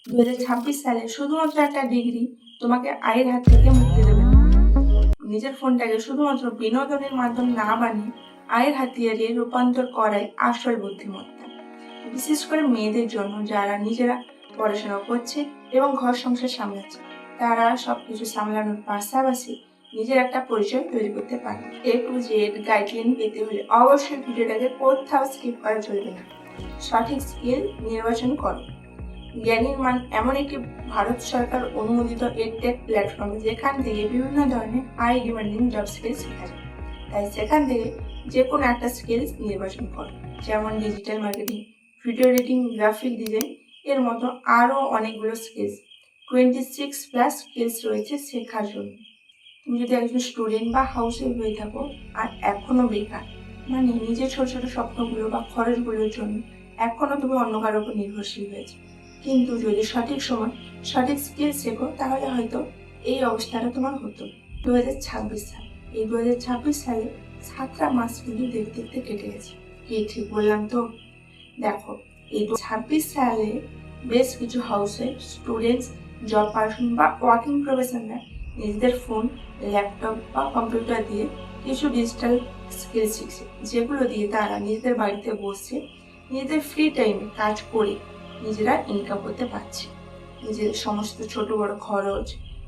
2026 সালে শুধুমাত্র একটা ডিগ্রি তোমাকে আয়ের হাত থেকে মুক্তি দেবে না। নিজের ফোনটাকে শুধুমাত্র বিনোদনের মাধ্যম না বানিয়ে আয়ের হাতিয়ারে রূপান্তর করাই আসল বুদ্ধিমত্তা। বিশেষ করে মেয়েদের জন্য, যারা নিজেরা পড়াশোনা করছে এবং ঘর সংসার সামলাচ্ছে, তারা সবকিছু সামলানোর পাশাপাশি নিজের একটা পরিচয় তৈরি করতে পারে। A to Z গাইডলাইন পেতে হলে অবশ্যই ভিডিওটাকে কোথাও স্কিপ করা চলবে না। সঠিক স্কিল নির্বাচন করো। জ্ঞানীর মান এমন একটি ভারত সরকার অনুমোদিত এডটেক প্ল্যাটফর্ম, যেখান থেকে বিভিন্ন ধরনের হাই ডিমান্ডিং জব স্কিল শেখা যায়। তাই সেখান থেকে যে কোনো একটা স্কিলস নির্বাচন করো, যেমন digital marketing, video editing, graphic design এর মতো আরও অনেকগুলো স্কিলস। 26+ স্কিলস রয়েছে শেখার জন্য। তুমি যদি একজন স্টুডেন্ট বা হাউসওয়াইফ হয়ে থাকো আর এখনো বেকার, মানে নিজের ছোট ছোট স্বপ্নগুলো বা খরচগুলোর জন্য এখনো তুমি অন্য কারোর উপর নির্ভরশীল হয়েছে, কিন্তু যদি সঠিক সময় সঠিক স্কিল শেখো, তাহলে হয়তো এই অবস্থাটা তোমার হতো। 2026 সাল, এই 2026 সালে 7টা মাস কিন্তু দেখতে দেখতে কেটে গেছে। কি ঠিক বললাম তো? দেখো, এই 2026 সালে বেশ কিছু হাউসওয়াইফ, স্টুডেন্টস, জব পারসন বা ওয়ার্কিং প্রফেশনালরা নিজেদের ফোন, ল্যাপটপ বা কম্পিউটার দিয়ে কিছু ডিজিটাল স্কিল শিখছে, যেগুলো দিয়ে তারা নিজেদের বাড়িতে বসে নিজেদের ফ্রি টাইমে কাজ করে নিজেরা ইনকাম করতে পারছে। নিজেদের সমস্ত ছোট বড় খরচ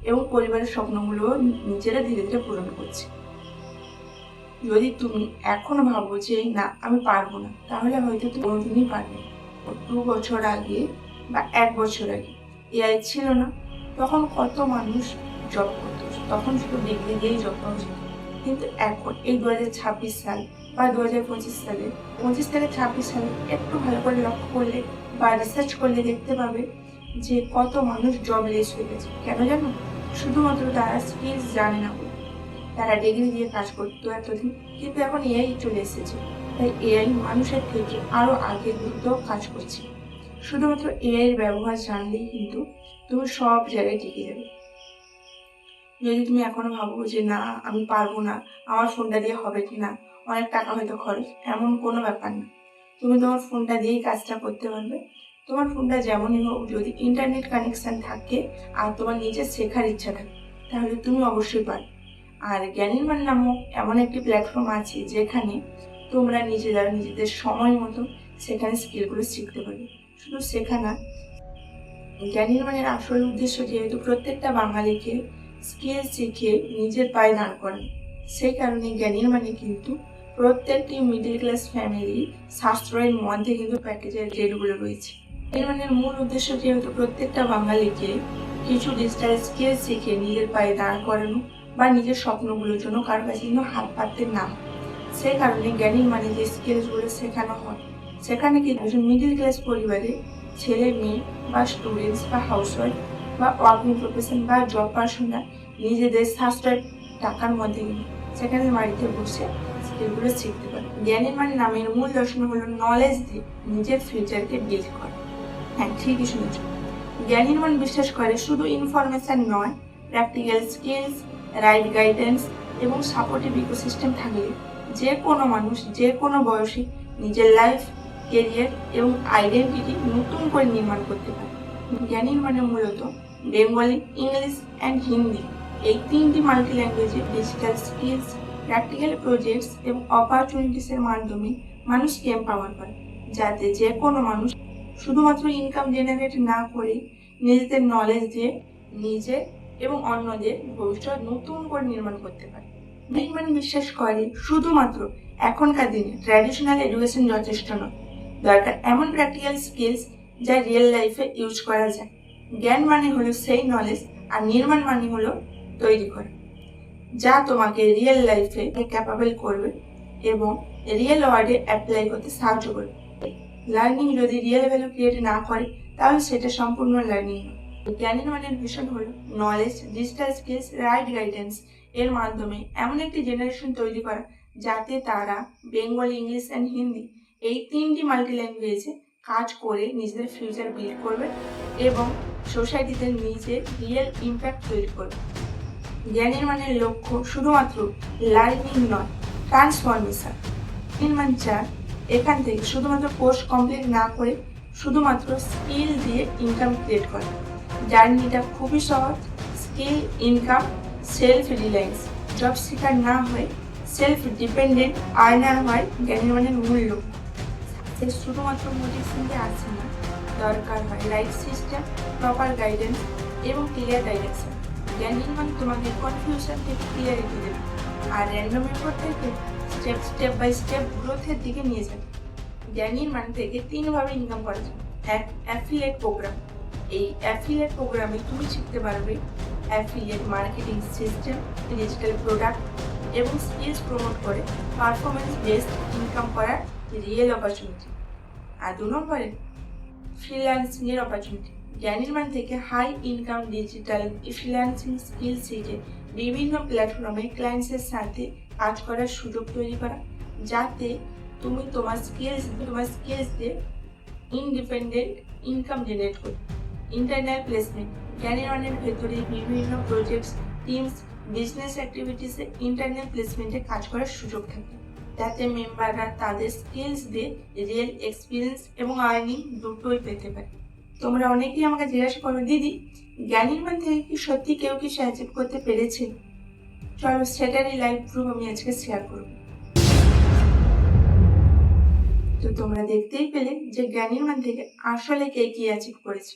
এবং পরিবারের স্বপ্নগুলো নিজেরা ধীরে ধীরে পূরণ করছে। যদি তুমি এখনো ভাবো যে না আমি পারবো না, তাহলে হয়তো তুমি কোনোদিনই পারবে না। 2 বছর আগে বা 1 বছর আগে এআই ছিল না, তখন কত মানুষ জব করতো, তখন শুধু ডিগ্রি দিয়েই জব পাওয়া যেত। কিন্তু এখন এই 2026 সাল বা 2025 সালে, 25 থেকে 26 সালে একটু ভালো করে লক্ষ্য করলে বা রিসার্চ করলে দেখতে পাবে যে কত মানুষ জবলেস হয়ে গেছে। কেন জানো? শুধুমাত্র তারা স্কিলস জানে না বলে। তারা ডিগ্রি দিয়ে কাজ করতো এতদিন, কিন্তু এখন এআই চলে এসেছে, তাই এআই মানুষের থেকে আরো আগে দ্রুত কাজ করছে। শুধুমাত্র এআই এর ব্যবহার জানলেই কিন্তু তুমি সব জায়গায় টিকে যাবে। যদি তুমি এখনো ভাবো যে না আমি পারবো না, আমার ফোনটা দিয়ে হবে কিনা, অনেক টাকা হয়তো খরচ, এমন কোনো ব্যাপার না। তুমি তোমার ফোনটা দিয়েই কাজটা করতে পারবে। তোমার ফোনটা যেমনই হোক, যদি ইন্টারনেট কানেকশন থাকে আর তোমার নিজের শেখার ইচ্ছা থাকে, তাহলে তুমি অবশ্যই পারবে। আর জ্ঞানীর মান নামক এমন একটি প্ল্যাটফর্ম আছে, যেখানে তোমরা নিজেরা নিজেদের সময় মতো সেখানে স্কিলগুলো শিখতে পারবে। শুধু শেখা না, জ্ঞানীর মানের আসল উদ্দেশ্য যেহেতু প্রত্যেকটা বাঙালিকে স্কিল শিখে নিজের পায়ে দাঁড় করানো, সেই কারণে জ্ঞানীর মানে কিন্তু প্রত্যেকটি মিডল ক্লাস ফ্যামিলি সাশ্রয়ের মধ্যে কিন্তু প্যাকেজের রেটগুলো রয়েছে। এর মানে মূল উদ্দেশ্য যেহেতু প্রত্যেকটা বাঙালিকে কিছু ডিজিটাল স্কিল শিখে নিজের পায়ে দাঁড় করানো বা নিজের স্বপ্নগুলোর জন্য কারো কাছে কিন্তু হাত পাততে না, সেই কারণে জ্ঞানীর মানে যে স্কিলসগুলো শেখানো হয়, সেখানে কিন্তু একজন মিডল ক্লাস পরিবারে ছেলে মেয়ে বা স্টুডেন্টস বা হাউসওয়াইফ বা ওয়ার্কিং প্রফেশন বা জব পার্সনরা নিজেদের সাশ্রয় টাকার মধ্যে নিয়ে সেখানে বাড়িতে বসে স্কিলগুলো শিখতে পারে। জ্ঞানীর মানে নামের মূল দর্শন হলো নলেজ দিয়ে নিজের ফিউচারকে বিল্ড করা। হ্যাঁ, ঠিকই শুনেছ। জ্ঞানীর মান বিশ্বাস করে শুধু ইনফরমেশন নয়, প্র্যাকটিক্যাল স্কিলস, রাইট গাইডেন্স এবং সাপোর্টিভ ইকোসিস্টেম থাকলে যে কোনো মানুষ যে কোনো বয়সে নিজের লাইফ, কেরিয়ার এবং আইডেন্টিটি নতুন করে নির্মাণ করতে পারে। জ্ঞানীর মানে মূলত বেঙ্গলি, ইংলিশ অ্যান্ড হিন্দি এই 3টি মাল্টি ল্যাঙ্গুয়েজে ডিজিটাল স্কিলস, প্র্যাকটিক্যাল প্রজেক্টস এবং অপরচুনিটিসের মাধ্যমে মানুষকে এম্পাওয়ার করে, যাতে যে কোনো মানুষ শুধুমাত্র ইনকাম জেনারেট না করে নিজেদের নলেজ দিয়ে নিজে এবং অন্যদের ভবিষ্যৎ নতুন করে নির্মাণ করতে পারে। জ্ঞানীর বিশ্বাস করে শুধুমাত্র এখনকার দিনে ট্র্যাডিশনাল এডুকেশন যথেষ্ট নয়, দরকার এমন প্র্যাকটিক্যাল স্কিলস যা রিয়েল লাইফে ইউজ করা যায়। জ্ঞান মানে হলো সেই নলেজ, আর নির্মাণ মানে হলো তৈরি করা, যা তোমাকে রিয়েল লাইফে ক্যাপাবল করবে এবং রিয়েল ওয়ার্ল্ডে অ্যাপ্লাই করতে সাহায্য করবে। লার্নিং যদি রিয়েল ভ্যালু ক্রিয়েট না করে, তাহলে সেটা সম্পূর্ণ লার্নিং নয়। জ্ঞানের মানের ভিশন হলো knowledge, digital skills, right guidance এর মাধ্যমে এমন একটি জেনারেশন তৈরি করা, যাতে তারা বেঙ্গলি, ইংলিশ অ্যান্ড হিন্দি এই 3টি মাল্টি ল্যাঙ্গুয়েজে কাজ করে নিজেদের ফিউচার বিল্ড করবে এবং সোসাইটিতে নিজের রিয়েল ইম্প্যাক্ট তৈরি করবে। জ্ঞানের মানের লক্ষ্য শুধুমাত্র লার্নিং নয়, ট্রান্সফরমেশন। জ্ঞানের মান চার, এখান থেকে শুধুমাত্র কোর্স কমপ্লিট না করে শুধুমাত্র স্কিল দিয়ে ইনকাম ক্রিয়েট করে। জার্নিটা খুবই সহজ। Skill, income, self reliance. Job শিকার না হয়ে সেলফ ডিপেন্ডেন্ট আর্নার হয় জ্ঞানীমানের মূল লক্ষ্য। সাকসেস শুধুমাত্র মোটিভেশনকে আসে না, দরকার হয় রাইট সিস্টেম, প্রপার গাইডেন্স এবং ক্লিয়ার ডাইরেকশন। জ্ঞানীমান তোমাকে কনফিউশন থেকে ক্লিয়ারিটি দেবে আর র্যান্ডম এফোর্ট থেকে স্টেপ বাই স্টেপ গ্রোথের দিকে নিয়ে যাবে। জ্ঞানীমান থেকে 3 ভাবে ইনকাম করা যায়। এক, অ্যাফিলিয়েট প্রোগ্রাম। এই অ্যাফিলিয়েট প্রোগ্রামে তুমি শিখতে পারবে affiliate marketing system, digital product এবং স্কিলস প্রমোট করে পারফরমেন্স বেসড ইনকাম করার রিয়েল অপরচুনিটি। আর 2 নম্বরে ফ্রিল্যান্সিং এর অপরচুনিটি। জ্ঞানীমান থেকে high income digital freelancing skill শিখে বিভিন্ন প্ল্যাটফর্মে ক্লায়েন্টসের সাথে কাজ করার সুযোগ তৈরি করা, যাতে তুমি তোমার স্কিলস দিয়ে ইন্ডিপেন্ডেন্ট ইনকাম জেনারেট করবে। Internal placement. জ্ঞানীমানের ভেতরে বিভিন্ন প্রজেক্টস, টিমস, বিজনেস অ্যাক্টিভিটিসে ইন্টারনাল প্লেসমেন্টে কাজ করার সুযোগ থাকে, যাতে মেম্বাররা তাদের স্কিলস দিয়ে রিয়েল এক্সপিরিয়েন্স এবং আর্নিং দুটোই পেতে পারে। তোমরা অনেকেই আমাকে জিজ্ঞাসা করো, দিদি জ্ঞানীমান থেকে কি সত্যি কেউ কিছু অ্যাচিভ করতে পেরেছে? চলো সেটারই লাইভ প্রুফ আমি আজকে শেয়ার করব। তো তোমরা দেখতেই পেলে যে জ্ঞানীমান থেকে আসলে কে কি অ্যাচিভ করেছে।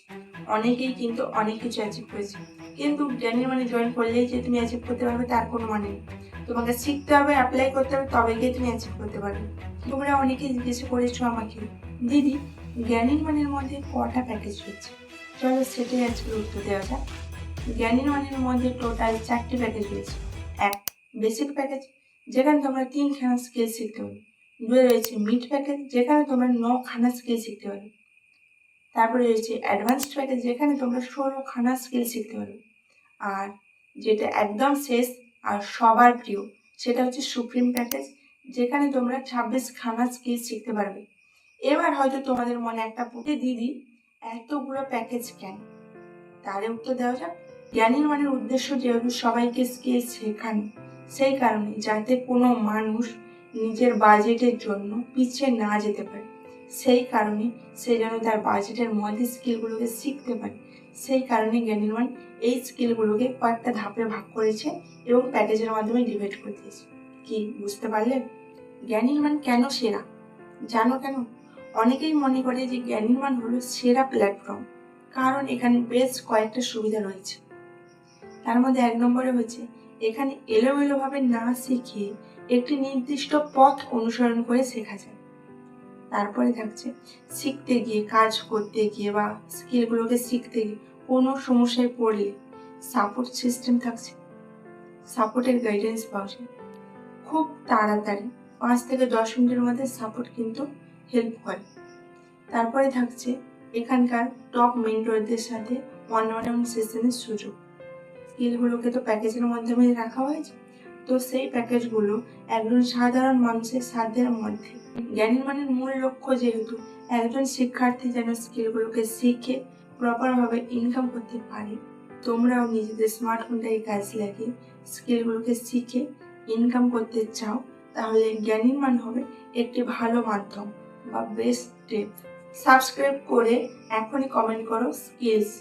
অনেকেই কিন্তু অনেক কিছু অ্যাচিভ করেছে, কিন্তু জ্ঞানীমানে জয়েন করলেই যে তুমি অ্যাচিভ করতে পারবে তার কোনো মানে নেই। তোমাকে শিখতে হবে, অ্যাপ্লাই করতে হবে, তবে গিয়ে তুমি অ্যাচিভ করতে পারবে। তোমরা অনেকেই জিজ্ঞেস করেছো আমাকে, দিদি জ্ঞানীমানের মধ্যে কটা প্যাকেজ রয়েছে? চলো সেটাই আজকে উত্তর দেওয়া যাক। জ্ঞানীমানের মধ্যে টোটাল 4টি প্যাকেজ রয়েছে। 1, বেসিক প্যাকেজ, যেখানে তোমরা 3খানা স্কিল শিখতে পারবে। 2 রয়েছে মিড প্যাকেজ, যেখানে তোমরা 9খানা স্কিল শিখতে পারবে। তারপরে রয়েছে অ্যাডভান্সড প্যাকেজ, যেখানে তোমরা 16খানা স্কিল শিখতে পারবে। আর যেটা একদম শেষ আর সবার প্রিয়, সেটা হচ্ছে সুপ্রিম প্যাকেজ, যেখানে তোমরা 26খানা স্কিল শিখতে পারবে। এবার হয়তো তোমাদের মনে একটা পুটে, দিদি এতগুলো প্যাকেজ কেন? তার উত্তর দেওয়া যাক। জ্ঞানীমানের উদ্দেশ্য যেহেতু সবাইকে স্কিল শেখানো, সেই কারণে যাতে কোনো মানুষ নিজের বাজেটের জন্য পিছিয়ে না যেতে পারে, সেই কারণে সে যেন তার বাজেটের মধ্যে স্কিলগুলোকে শিখতে পারে, সেই কারণে জ্ঞানীমান এই স্কিলগুলোকে কয়েকটা ধাপে ভাগ করেছে এবং প্যাকেজের মাধ্যমে ডিভাইড করে দিয়েছে। কি বুঝতে পারলেন? জ্ঞানীমান কেন সেরা? জানো কেন? অনেকেই মনে করে যে জ্ঞানীমান হলো সেরা প্ল্যাটফর্ম, কারণ এখানে বেশ কয়েকটা সুবিধা রয়েছে। তার মধ্যে 1 নম্বরে হচ্ছে এখানে এলোমেলোভাবে না শিখে একটি নির্দিষ্ট পথ অনুসরণ করে শেখা যায়। তারপরে থাকছে শিখতে গিয়ে, কাজ করতে গিয়ে বা স্কিলগুলোকে শিখতে গিয়ে কোনো সমস্যায় পড়লে সাপোর্ট সিস্টেম থাকছে, সাপোর্টের গাইডেন্স পাওয়া যায় খুব তাড়াতাড়ি, 5 থেকে 10 মিনিটের মধ্যে সাপোর্ট কিন্তু হেল্প করে। তারপরে থাকছে এখানকার টপ মেন্টরদের সাথে ওয়ান সেশনের সুযোগ। স্কিলগুলোকে তো প্যাকেজের মাধ্যমে রাখা হয়েছে, তো সেই প্যাকেজগুলো একজন সাধারণ মানুষের সাধ্যের মধ্যে। জ্ঞানীমানের মূল লক্ষ্য যেহেতু একজন শিক্ষার্থী যেন স্কিলগুলোকে শিখে প্রপারভাবে ইনকাম করতে পারে, তোমরাও নিজেদের স্মার্টফোনটাকে কাজে লাগিয়ে স্কিলগুলোকে শিখে ইনকাম করতে চাও, তাহলে জ্ঞানীমান হবে একটি ভালো মাধ্যম বা বেস্ট স্টেপ। সাবস্ক্রাইব করে এখনই কমেন্ট করো স্কিলস।